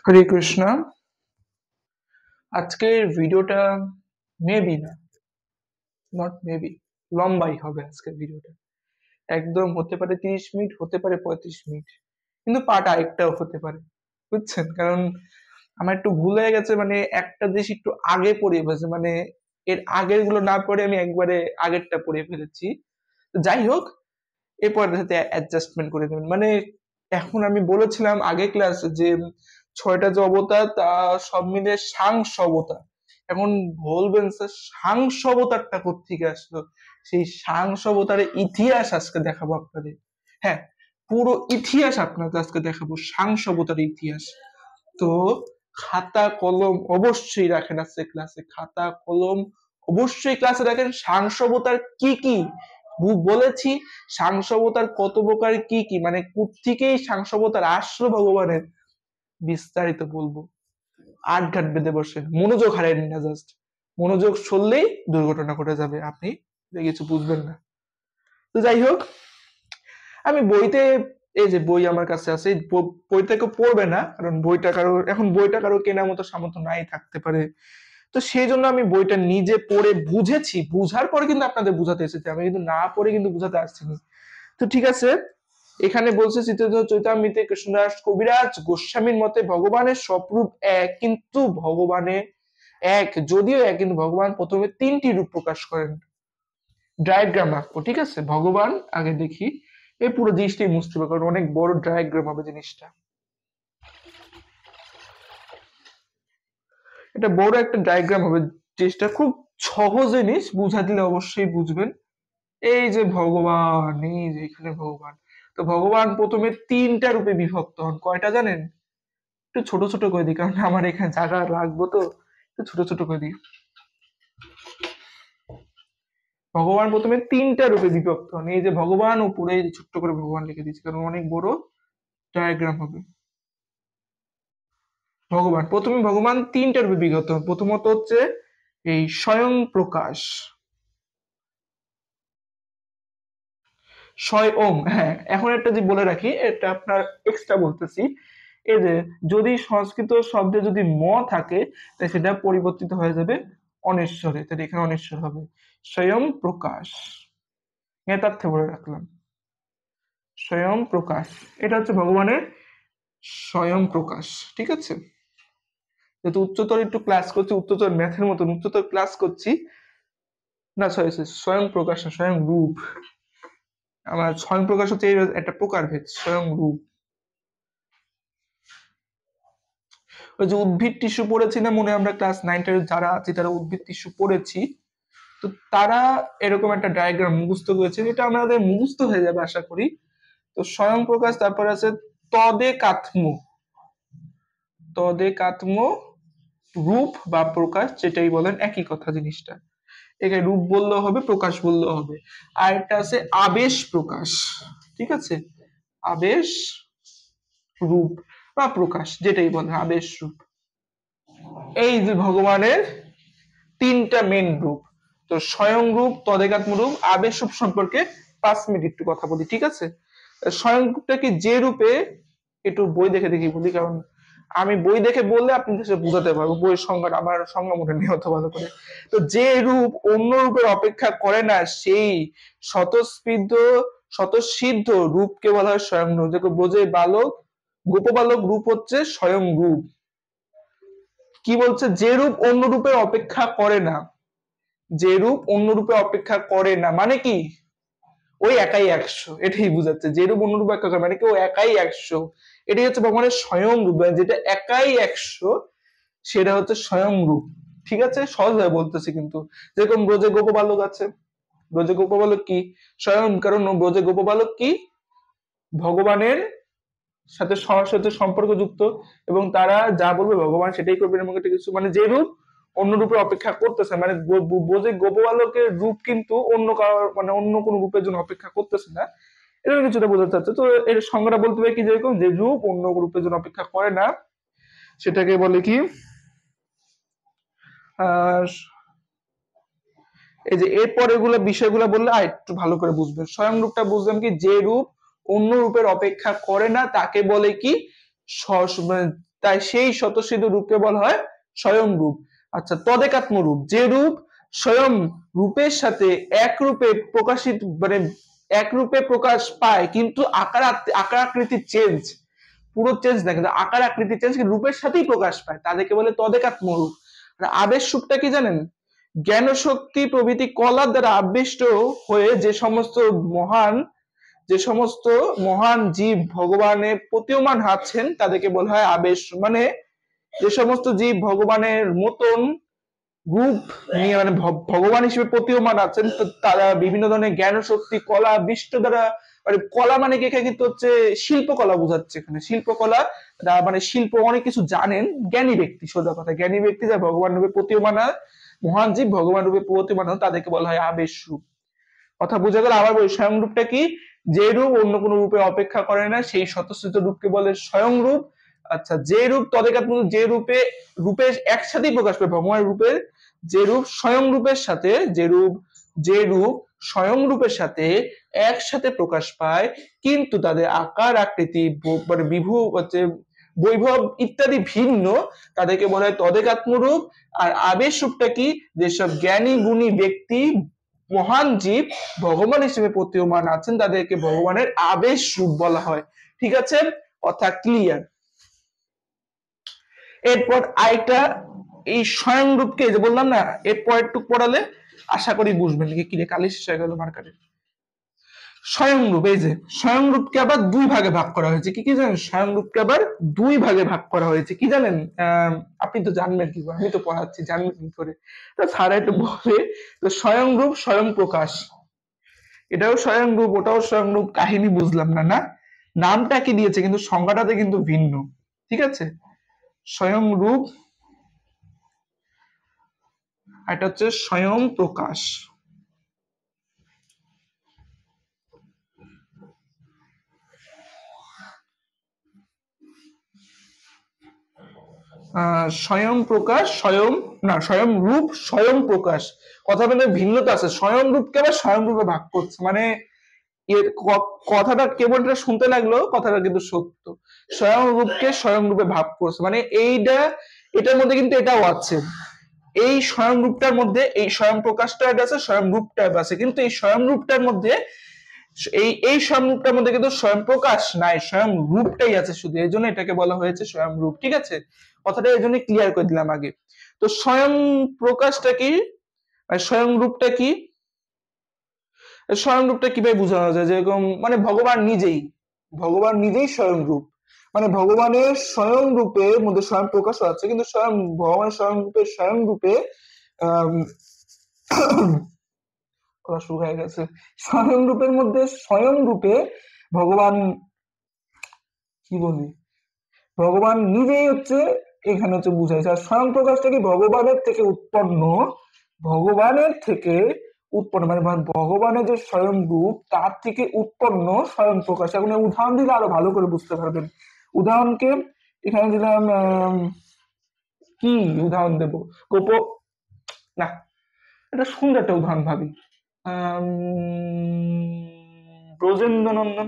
হরে কৃষ্ণ। আজকের ভিডিওটা মেবি না, নট মেবি, লম্বাই হবে আজকের ভিডিওটা। একদম হতে পারে 30 মিনিট, হতে পারে 35 মিনিট, কিন্তু পার্ট আরেকটাও হতে পারে, বুঝছেন? কারণ আমার একটু ভুল হয়ে গেছে, মানে একটা জিনিস একটু আগে পড়িয়ে ফেলেছে, মানে এর আগের গুলো না পড়ে আমি একবারে আগেরটা পড়িয়ে ফেলেছি। তো যাই হোক, এরপরের সাথে অ্যাডজাস্টমেন্ট করে দেবেন। মানে এখন আমি বলেছিলাম আগে ক্লাসে যে 6টা যে অবতার তা সব মিলে সাংস অবতার। এখন বলবেন স্যার সাংস অবতারটা কোত্থেকে আসলো? সেই সাংস অবতারের ইতিহাস আজকে দেখাবো আপনাদের। হ্যাঁ, পুরো ইতিহাস আপনাদের আজকে দেখাবো, সাংস অবতারের ইতিহাস। তো খাতা কলম অবশ্যই রাখেন আজকে ক্লাসে, খাতা কলম অবশ্যই ক্লাসে রাখেন। সাংস অবতার কি কি বলেছি, সাংস অবতার কত প্রকার কি কি, মানে কোত্থেকেই সাংস অবতার আসলো ভগবানের, বিস্তারিত বলবো। আট ঘাট বেঁধে বসেন, মনোযোগ হারাবেন না, জাস্ট মনোযোগ সরলেই দুর্ঘটনা ঘটে যাবে, আপনি কিছু বুঝবেন না। তো যাই হোক, আমি বইতে, এই যে বই আমার কাছে আছে, বইটা কেউ পড়বে না, কারণ বইটা কারো কেনার মতো সামর্থ্য নাই থাকতে পারে। তো সেই জন্য আমি বইটা নিজে পড়ে বুঝেছি, বুঝার পরে কিন্তু আপনাদের বুঝাতে এসেছি, আমি কিন্তু না পড়ে কিন্তু বুঝাতে আসছিনি। তো ঠিক আছে, এখানে বলছে চৈতামৃতে কৃষ্ণদাস কবিরাজ গোস্বামীর মতে ভগবানের স্বরূপ এক, কিন্তু ভগবানের এক, যদিও এক, কিন্তু ভগবান প্রথমে 3টি রূপ প্রকাশ করেন। ডায়াগ্রাম আঁকবো, ঠিক আছে? ভগবান আগে দেখি, এই পুরো জিনিসটাই বুঝতে হবে, কারণ অনেক বড় ডায়াগ্রাম হবে জিনিসটা। এটা বড় একটা ডায়াগ্রাম হবে, জিনিসটা খুব সহজ জিনিস, বুঝা দিলে অবশ্যই বুঝবেন। এই যে ভগবান, এই যে এখানে ভগবান, তো ভগবান প্রথমে 3টা রূপে বিভক্ত হন। কয়টা জানেন? একটু ছোট ছোট করে দিই, কারণ আমার এখানে জায়গা লাগবে, তো একটু ছোট ছোট করে দিই। ভগবান প্রথমে 3টা রূপে বিভক্ত হন। এই যে ভগবান, উপরে এই যে ছোট্ট করে ভগবান লিখে দিচ্ছি, কারণ অনেক বড় ডায়াগ্রাম হবে। ভগবান 3টা রূপে বিভক্ত হন। প্রথমত হচ্ছে এই স্বয়ং প্রকাশ, স্বয়ং। হ্যাঁ, এখন একটা যে বলে রাখি, এটা আপনার এক্সট্রা বলতেছি, এই যে যদি সংস্কৃত শব্দে যদি ম থাকে, তাহলে সেটা পরিবর্তিত হয়ে যাবে অনেশ্বরে, তাহলে এখানে অনেশ্বর হবে। স্বয়ং প্রকাশ, নেতার্থে বলে রাখলাম, স্বয়ং প্রকাশ, এটা হচ্ছে ভগবানের স্বয়ং প্রকাশ, ঠিক আছে? যেহেতু উচ্চতর একটু ক্লাস করছি, উচ্চতর ম্যাথের মতন উচ্চতর ক্লাস করছি, না সরি, স্বয়ং প্রকাশ না, স্বয়ং রূপ। আমার স্বয়ং প্রকাশ হচ্ছে একটা প্রকারভেদ, স্বয়ং রূপ। ওই যে উদ্ভিদ টিস্যু পড়েছি না মনে, আমরা ক্লাস 9 যারা আছি তারা উদ্ভিদ টিস্যু পড়েছি, তো তারা এরকম একটা ডায়াগ্রাম মুখস্থ করেছে, এটা আমাদের মুখস্থ হয়ে যাবে আশা করি। তো স্বয়ং প্রকাশ, তারপর আছে তদেকাত্ম, তদেকাত্ম রূপ বা প্রকাশ, যেটাই বলেন একই কথা জিনিসটা, এখানে রূপ বললেও হবে, প্রকাশ বললেও হবে। আর একটা আছে আবেশ প্রকাশ, ঠিক আছে? আবেশ রূপ বা প্রকাশ, যেটাই বলেন, আবেশ রূপ। এই যে ভগবানের 3টা মেন রূপ, তো স্বয়ং রূপ, তদেকাত্ম রূপ, আবেশ রূপ সম্পর্কে 5 মিনিট একটু কথা বলি, ঠিক আছে? স্বয়ং রূপটা কি যে রূপে, একটু বই দেখে দেখি বলি, কারণ আমি বই দেখে বললে আপনি কিছু বুঝাতে পারবো, বইয়ের সংজ্ঞাটা আমার সংজ্ঞা মনে নেই অত ভালো করে। তো যে রূপ অন্য রূপের অপেক্ষা করে না, সেই স্বতঃস্ফীত স্বতঃসিদ্ধ রূপকে বলা হয় স্বয়ং রূপ। যেরকম বোঝে বালক, গোপবালক রূপ হচ্ছে স্বয়ং রূপ। কি বলছে? যে রূপ অন্য রূপের অপেক্ষা করে না, যে রূপ অন্য রূপে অপেক্ষা করে না, মানে কি? ওই একাই 100, এটাই বুঝাচ্ছে। যে রূপ অন্য রূপে অপেক্ষা করে মানে কি, ও একাই 100, এটাই হচ্ছে ভগবানের স্বয়ং রূপ, যেটা একাই 100 সেটা হচ্ছে স্বয়ং রূপ, ঠিক আছে? সহজভাবে বলতেছি কিন্তু। যেরকম ব্রজে গোপবালক আছে, ব্রজে গোপবালক কি? স্বয়ং, কারণ ব্রজে গোপবালক কি? ভগবানের সাথে সরাসরি সম্পর্ক যুক্ত, এবং তারা যা বলবে ভগবান সেটাই করবেন, এবং এটা কিছু, মানে যে রূপ অন্য রূপে অপেক্ষা করতেছে, মানে বোঝে গোপবালকের রূপ কিন্তু অন্য কারোর, মানে অন্য কোন রূপের জন্য অপেক্ষা করতেছে না, এরকম কিছুটা বোঝাতে চাচ্ছে। তো এর সংজ্ঞাটা বলতে হবে কি, যেরকম যে রূপ অন্য রূপের জন্য অপেক্ষা করে না, সেটাকে বলে কি? আহ এই যে এরপর এগুলো বিষয়গুলো বললে আর একটু ভালো করে বুঝবেন। স্বয়ং রূপটা বুঝলাম কি, যে রূপ অন্য রূপের অপেক্ষা করে না তাকে বলে কি, তাই সেই স্বতঃসিদ্ধ রূপকে বলা হয় স্বয়ং রূপ। আচ্ছা, তদেকাত্ম রূপ, যে রূপ স্বয়ং রূপের সাথে এক রূপে প্রকাশিত, মানে এক রূপে প্রকাশ পায় কিন্তু আকার আকৃতি চেঞ্জ, পুরো চেঞ্জ না কিন্তু আকার আকৃতি চেঞ্জ, কিন্তু রূপের সাথেই প্রকাশ পায়, তাদেরকে বলে তদেকাত্ম রূপ। আর আবেশ রূপটা কি জানেন? জ্ঞান শক্তি প্রভৃতি কলার দ্বারা আবিষ্ট হয়ে যে সমস্ত মহান জীব ভগবানের প্রতীয়মান আছেন তাদেরকে বলা হয় আবেশ। মানে যে সমস্ত জীব ভগবানের মতন রূপ নিয়ে, মানে ভগবান হিসেবে প্রতীয়মান আছেন, তো তারা বিভিন্ন ধরনের জ্ঞান শক্তি কলা বিষ্ট দ্বারা, মানে কলা মানে কি এখানে কিন্তু হচ্ছে শিল্পকলা বোঝাচ্ছে, এখানে শিল্পকলা, মানে শিল্প অনেক কিছু জানেন, জ্ঞানী ব্যক্তি, সোজা কথা জ্ঞানী ব্যক্তি যা ভগবান রূপে প্রতীয়মান, মহান জীব ভগবান রূপে প্রতীয়মান, তাদেরকে বলা হয় আবেশ রূপ। কথা বোঝা গেল? আবার বলি, স্বয়ং রূপটা কি? যে রূপ অন্য কোনো রূপে অপেক্ষা করে না সেই স্বতঃসিদ্ধ রূপকে বলে স্বয়ং রূপ। আচ্ছা, যে রূপ তদেকাত্ম, যে রূপে একসাথেই প্রকাশ পায় ভগবানের রূপের, যে রূপ স্বয়ং রূপের সাথে, যে রূপ স্বয়ং রূপের সাথে একসাথে প্রকাশ পায় কিন্তু তাদের আকার আকৃতি মানে বৈভব ইত্যাদি ভিন্ন, তাদেরকে বলা হয় তদেকাত্ম রূপ। আর আবেশ রূপটা কি? যেসব জ্ঞানী গুণী ব্যক্তি মহান জীব ভগবান হিসেবে প্রতীয়মান আছেন তাদেরকে ভগবানের আবেশ রূপ বলা হয়। ঠিক আছে, কথা ক্লিয়ার? এরপর আরেকটা, এই স্বয়ং রূপকে যে বললাম না, এরপর একটু পড়ালে আশা করি বুঝবেন। কি রে, কালি শেষ হয়ে গেল মার্কারের। স্বয়ং রূপ, এই যে স্বয়ং রূপকে আবার দুই ভাগে ভাগ করা হয়েছে। কি কি জানেন? স্বয়ং রূপকে আবার দুই ভাগে ভাগ করা হয়েছে, কি জানেন? আপনি তো জানবেন কি করে, আমি তো পড়াচ্ছি, জানবেন কি করে? তো স্যার একটু বলে, তো স্বয়ং রূপ, স্বয়ং প্রকাশ, এটাও স্বয়ং রূপ ওটাও স্বয়ং রূপ, কাহিনী বুঝলাম না, না নামটা কি দিয়েছে কিন্তু সংজ্ঞাটাতে কিন্তু ভিন্ন। ঠিক আছে, স্বয়ং রূপ, এটা হচ্ছে স্বয়ং প্রকাশ। স্বয়ং প্রকাশ, স্বয়ং রূপ, স্বয়ং প্রকাশ, কথা বলে ভিন্নতা আছে। স্বয়ং রূপকে আবার স্বয়ং রূপে ভাগ করছে, মানে এর কথাটা কেবল শুনতে লাগলো, কথাটা কিন্তু সত্য। স্বয়ং রূপকে স্বয়ং রূপে ভাগ করছে, মানে এটার মধ্যে কিন্তু এটাও আছে, এই স্বয়ং রূপটার মধ্যে এই স্বয়ং প্রকাশটা আছে, স্বয়ং রূপটা আছে, কিন্তু এই স্বয়ং রূপটার মধ্যে এই স্বয়ং রূপটার মধ্যে কিন্তু স্বয়ং প্রকাশ নাই, স্বয়ং রূপটাই আছে শুধু, এই জন্য এটাকে বলা হয়েছে স্বয়ং রূপ। ঠিক আছে, কথাটা এই জন্য ক্লিয়ার করে দিলাম আগে। তো স্বয়ং প্রকাশটা কি, স্বয়ং রূপটা কি? স্বয়ং রূপটা কিভাবে বোঝানো যায়? যেরকম মানে ভগবান নিজেই স্বয়ং রূপ, মানে ভগবানের স্বয়ং রূপের মধ্যে স্বয়ং প্রকাশ আছে, কিন্তু ভগবানের স্বয়ং রূপে শুরু হয়ে গেছে, স্বয়ং রূপের মধ্যে স্বয়ং রূপে ভগবান, কি বলি, ভগবান নিজেই হচ্ছে এখানে হচ্ছে বুঝাইছে। আর স্বয়ং প্রকাশটা কি? ভগবানের থেকে উৎপন্ন মানে ভগবানের যে স্বয়ং রূপ তার থেকে উৎপন্ন স্বয়ং প্রকাশ। এখন উদাহরণ দিলে আরো ভালো করে বুঝতে পারবেন। উদাহরণকে এখানে দিলাম, কি উদাহরণ দেব? না, এটা সুন্দর একটা উদাহরণ ভাবি। ব্রজেন্দ্র নন্দন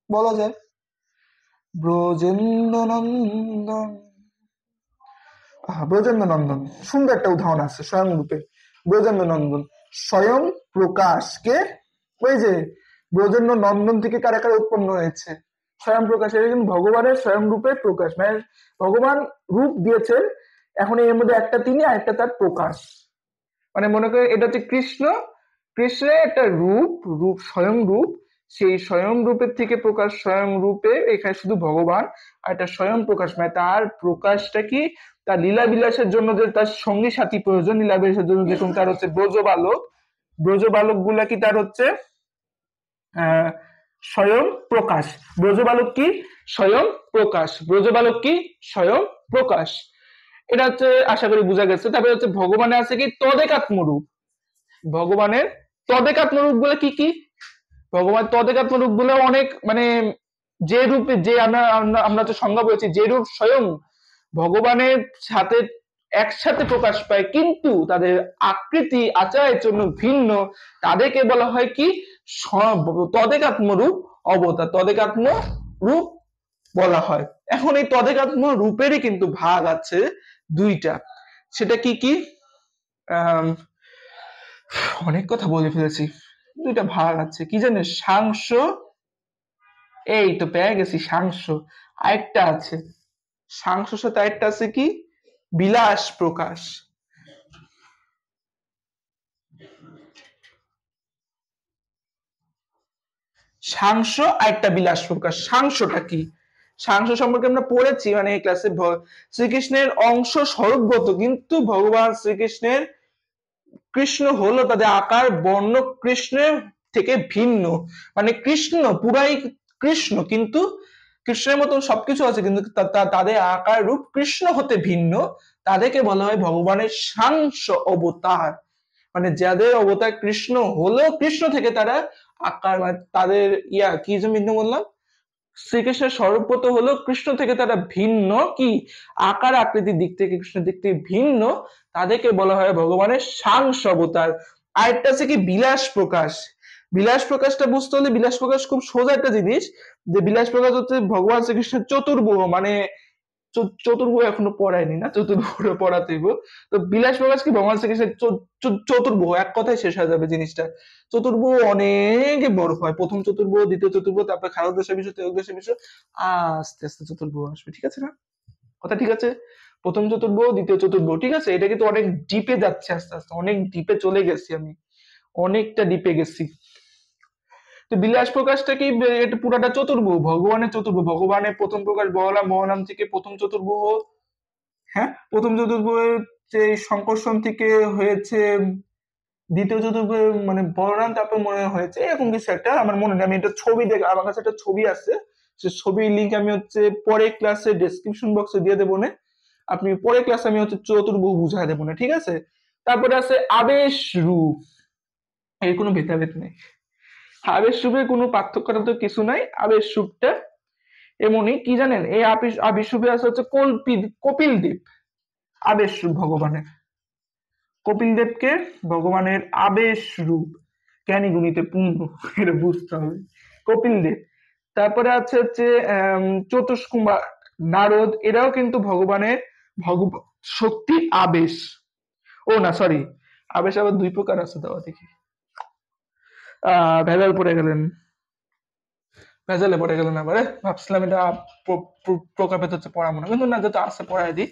বলা যায়, ব্রজেন্দ্র নন্দন সুন্দর একটা উদাহরণ আছে স্বয়ং রূপে। ব্রজেন্দ্র নন্দন স্বয়ং প্রকাশকে, ওই যে ব্রজেন্দ্র নন্দন থেকে কারা কারা উৎপন্ন হয়েছে? স্বয়ং প্রকাশ, এটা কিন্তু ভগবানের স্বয়ং রূপের প্রকাশ, মানে ভগবান রূপ দিয়েছেন, এখন এর মধ্যে একটা তিনি আর একটা তার প্রকাশ। মানে মনে করেন এটা হচ্ছে কৃষ্ণের একটা রূপ স্বয়ং রূপ, সেই স্বয়ং রূপের থেকে প্রকাশ স্বয়ং রূপে, এখানে শুধু ভগবান, আর এটা স্বয়ং প্রকাশ, মানে তার প্রকাশটা কি? তার লীলা বিলাসের জন্য যে তার সঙ্গী সাথী প্রয়োজন, লীলা বিলাসের জন্য যেরকম তার হচ্ছে ব্রজবালক গুলা কি তার হচ্ছে স্বয়ং প্রকাশ। ব্রজবালক কি? স্বয়ং প্রকাশ। ব্রজবালক কি? স্বয়ং প্রকাশ। এটা হচ্ছে আশা করি বোঝা গেছে। তারপরে হচ্ছে ভগবানের আছে কি তদেকাত্ম রূপ। ভগবানের তদেকাত্ম রূপ গুলো কি কি? ভগবান তদেকাত্ম রূপ গুলো অনেক, মানে যে রূপে, যে আমরা তো সংজ্ঞা বলেছি, যে রূপ স্বয়ং ভগবানের সাথে একসাথে প্রকাশ পায় কিন্তু তাদের আকৃতি আচারের জন্য ভিন্ন, তাদেরকে বলা হয় কি? তদেকাত্ম রূপ অবতার, তদেকাত্ম রূপ বলা হয়। এখন এই তদেকাত্ম রূপেরই কিন্তু ভাগ আছে দুইটা, সেটা কি কি? আহ অনেক কথা বলে ফেলেছি। দুইটা ভাগ আছে, কি জানিস? সাংস, এই তো পেয়ে গেছি, সাংস। আরেকটা আছে, সাংসর সাথে আরেকটা আছে কি? বিলাস প্রকাশ। সাংস আরেকটা বিলাস প্রকাশ। সাংসটা কি? সাংস সম্পর্কে আমরা পড়েছি মানে এই ক্লাসে, শ্রীকৃষ্ণের অংশ স্বরূপগত, কিন্তু ভগবান শ্রীকৃষ্ণের, কৃষ্ণ হলো তাদের আকার বর্ণ কৃষ্ণের থেকে ভিন্ন। মানে কৃষ্ণ পুরাই কৃষ্ণ, কিন্তু কৃষ্ণের মতন সবকিছু আছে, কিন্তু তাদের আকার রূপ কৃষ্ণ হতে ভিন্ন। তাদেরকে বলা হয় ভগবানের সাংস অবতার। মানে যাদের অবতার কৃষ্ণ হলেও কৃষ্ণ থেকে তারা আকার, মানে তাদের কি যে ভিন্ন বললাম, শ্রীকৃষ্ণের স্বরূপগত হলো কৃষ্ণ থেকে তারা ভিন্ন, কি আকার আকৃতির দিক থেকে কৃষ্ণের দিক থেকে ভিন্ন, তাদেরকে বলা হয় ভগবানের সাংস অবতার। আরেকটা আছে কি? বিলাস প্রকাশ। বিলাস প্রকাশটা বুঝতে হলে, বিলাস প্রকাশ খুব সোজা একটা জিনিস, যে বিলাস প্রকাশ হচ্ছে ভগবান শ্রীকৃষ্ণের চতুর্ভুজ, মানে চতুর্ভুজ এখনো পড়ায়নি না, চতুর্ভুজ পড়াতে হইব। তো বিলাস প্রকাশ কি? ভগবান শ্রীকৃষ্ণের চতুর্ভুজ, এক কথায় শেষ হয়ে যাবে জিনিসটা। চতুর্ভুজ অনেক বড় হয়, প্রথম চতুর্ভুজ, দ্বিতীয় চতুর্ভুজ, তারপরে খারদেশের বিষয়, ত্রয়োদশের বিষয়, আস্তে আস্তে চতুর্ভুজ আসবে, ঠিক আছে না? কথা ঠিক আছে? প্রথম চতুর্ভুজ, দ্বিতীয় চতুর্ভুজ, ঠিক আছে? এটা কিন্তু অনেক ডিপে যাচ্ছে, আস্তে আস্তে অনেক ডিপে চলে গেছি আমি, অনেকটা ডিপে গেছি। তো বিলাস প্রকাশটা কি? এটা পুরাটা চতুর্ভুজ, ভগবানের চতুর্ভুজ। ভগবানের প্রথম প্রকাশ বহলা মহানাম থেকে প্রথম চতুর্ভুজ, হ্যাঁ প্রথম চতুর্ভুজের যে সংকর্ষণ থেকে হয়েছে দ্বিতীয় চতুর্ভুজ, মানে বলরাম, তারপর মনে হয়েছে এরকম কিছু একটা, আমার মনে নেই। আমি একটা ছবি দেখ, আমার কাছে একটা ছবি আছে, সে ছবির লিঙ্ক আমি হচ্ছে পরের ক্লাসে ডেসক্রিপশন বক্সে দিয়ে দেবো না, আপনি পরের ক্লাসে আমি হচ্ছে চতুর্ভুজ বুঝাই দেবো না, ঠিক আছে? তারপরে আছে আবেশ রূপ। এর কোনো ভেদাভেদ নেই, আবেশ রূপের কোনো পার্থক্য তো কিছু নাই। আবেশ রূপটা এমনই, কি জানেন? এই আবেশ রূপে আছে হচ্ছে কপিল দ্বীপ, আবেশ রূপ ভগবানের। কপিল দেবকে ভগবানের আবেশ রূপ, জ্ঞানী গুণীতে পূর্ণ, এটা বুঝতে হবে। কপিল দেব। তারপরে আছে হচ্ছে চতুষ্কুমার, নারদ, এরাও কিন্তু ভগবানের শক্তি আবেশ। ও না, সরি, আবেশ আবার দুই প্রকার আছে, দেওয়া দেখি। ভেজাল পড়ে গেলেন, ভেজালে পড়ে গেলেন আবার। ভাবছিলাম এটা প্রকারভেদ হচ্ছে পড়াবো না, কিন্তু না, যেটা আছে পড়াই দিই।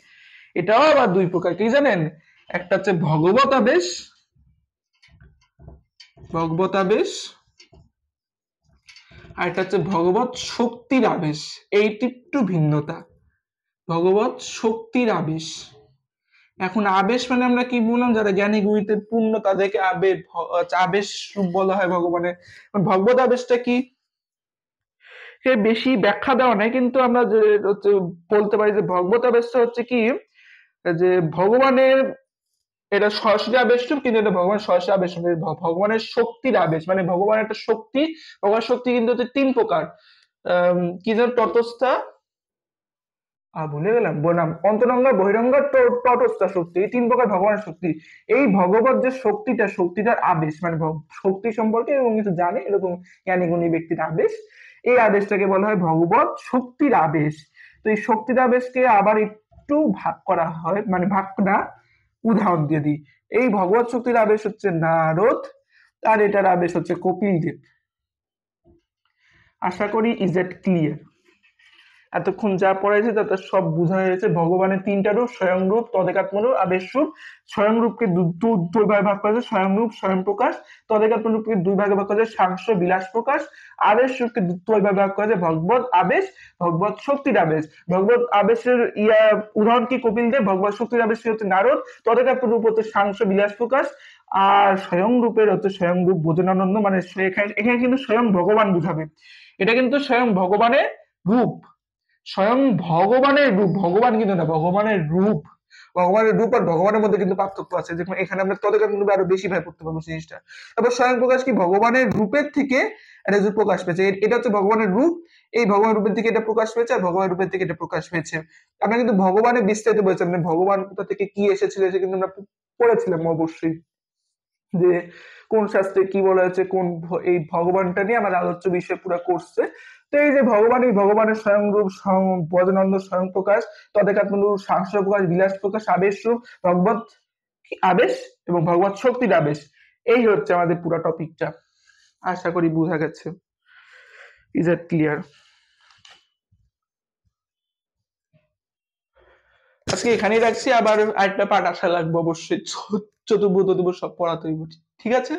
এটাও আবার দুই প্রকার, কি জানেন? একটা হচ্ছে ভগবত আবেশ, ভগবত আবেশ, আর এটা হচ্ছে ভগবত শক্তির আবেশ। এইটি একটু ভিন্নতা, ভগবত শক্তির আবেশ। এখন আবেশ মানে আমরা কি বললাম, যারা জ্ঞানী গুণীতে পূর্ণ তাদেরকে আবেশ রূপ বলা হয় ভগবানের। ভগবত আবেশটা কি? সে বেশি ব্যাখ্যা দেওয়া নাই, কিন্তু আমরা যে হচ্ছে বলতে পারি যে ভগবত আবেশটা হচ্ছে কি, যে ভগবানের, এটা সরাসরি আবেশ রূপ, কিন্তু এটা ভগবান সরাসরি আবেশ রূপ। ভগবানের শক্তির আবেশ, মানে ভগবানের একটা শক্তি। ভগবানের শক্তি কিন্তু হচ্ছে তিন প্রকার, কি যেন, তটস্থা, ভুলে গেলাম বললাম, অন্তরঙ্গা, বহিরঙ্গা, তটস্থা শক্তি, এই তিন প্রকার ভগবানের শক্তি। এই ভগবত যে শক্তিটা, শক্তিটার আবেশ, মানে শক্তি সম্পর্কে এবং কিছু জানে এরকম জ্ঞানী গুণী ব্যক্তির আবেশ, এই আবেশটাকে বলা হয় ভগবত শক্তির আবেশ। তো এই শক্তির আবেশকে আবার একটু ভাগ করা হয়, মানে ভাগ না, উদাহরণ দিয়ে দিই। এই ভগবত শক্তির আবেশ হচ্ছে নারদ, আর এটার আবেশ হচ্ছে কপিল দেব। আশা করি ইজ দ্যাট ক্লিয়ার? এতক্ষণ যা পড়াইছে তাতে সব বোঝা হয়েছে। ভগবানের তিনটা রূপ, স্বয়ং রূপ, তদেকাত্ম রূপ, আবেশ রূপ। স্বয়ং রূপকে দুই ভাগে ভাগ করা যায়, স্বয়ং রূপ, স্বয়ং প্রকাশ। তদেকাত্ম রূপকে দুই ভাগে ভাগ করা যায়, সাংস, বিলাস প্রকাশ। আবেশ রূপকে দুই ভাগে ভাগ করা যায়, ভগবত আবেশ, ভগবত শক্তির আবেশ। ভগবত আবেশের উদাহরণ কি? কপিল দেব। ভগবত শক্তির আবেশ হচ্ছে নারদ। তদেকাত্ম রূপ হচ্ছে সাংস, বিলাস প্রকাশ। আর স্বয়ং রূপের হচ্ছে স্বয়ং রূপ ভোজনানন্দ, মানে এখানে এখানে কিন্তু স্বয়ং ভগবান বুঝাবে, এটা কিন্তু স্বয়ং ভগবানের রূপ, স্বয়ং ভগবানের রূপ, ভগবান কিন্তু না, ভগবানের রূপ। ভগবানের রূপ আর ভগবানের মধ্যে কিন্তু পার্থক্য আছে, যেমন এখানে আমরা ততক্ষণ রূপে আরো বেশি ভাবে পড়তে পারবো জিনিসটা। তারপর স্বয়ং প্রকাশ কি? ভগবানের রূপের থেকে এটা যে প্রকাশ পেয়েছে, এটা হচ্ছে ভগবানের রূপ। এই ভগবানের রূপের থেকে এটা প্রকাশ পেয়েছে, আর ভগবানের রূপের থেকে এটা প্রকাশ পেয়েছে। আমরা কিন্তু ভগবানের বিস্তারিত বলেছি, মানে ভগবান কোথা থেকে কি এসেছিল এটা কিন্তু আমরা পড়েছিলাম অবশ্যই, যে কোন শাস্ত্রে কি বলা হয়েছে, কোন এই ভগবানটা নিয়ে আমার আলোচ্য বিষয় পুরো করছে। তো এই যে ভগবান, এই ভগবানের স্বয়ং রূপ, স্বয়ং বজনন্দ, স্বয়ং প্রকাশ, তদেকাত্মরূপ, সাংস প্রকাশ, বিলাস প্রকাশ, আবেশ রূপ, ভগবত আবেশ এবং ভগবত শক্তির আবেশ। এই হচ্ছে আমাদের পুরো টপিকটা। আশা করি বোঝা গেছে। Is it clear? আজকে এখানেই রাখছি, আবার আরেকটা পাঠ আসা লাগবে অবশ্যই, চতুর্ভুজ সব পড়াতে হইব। ঠিক আছে।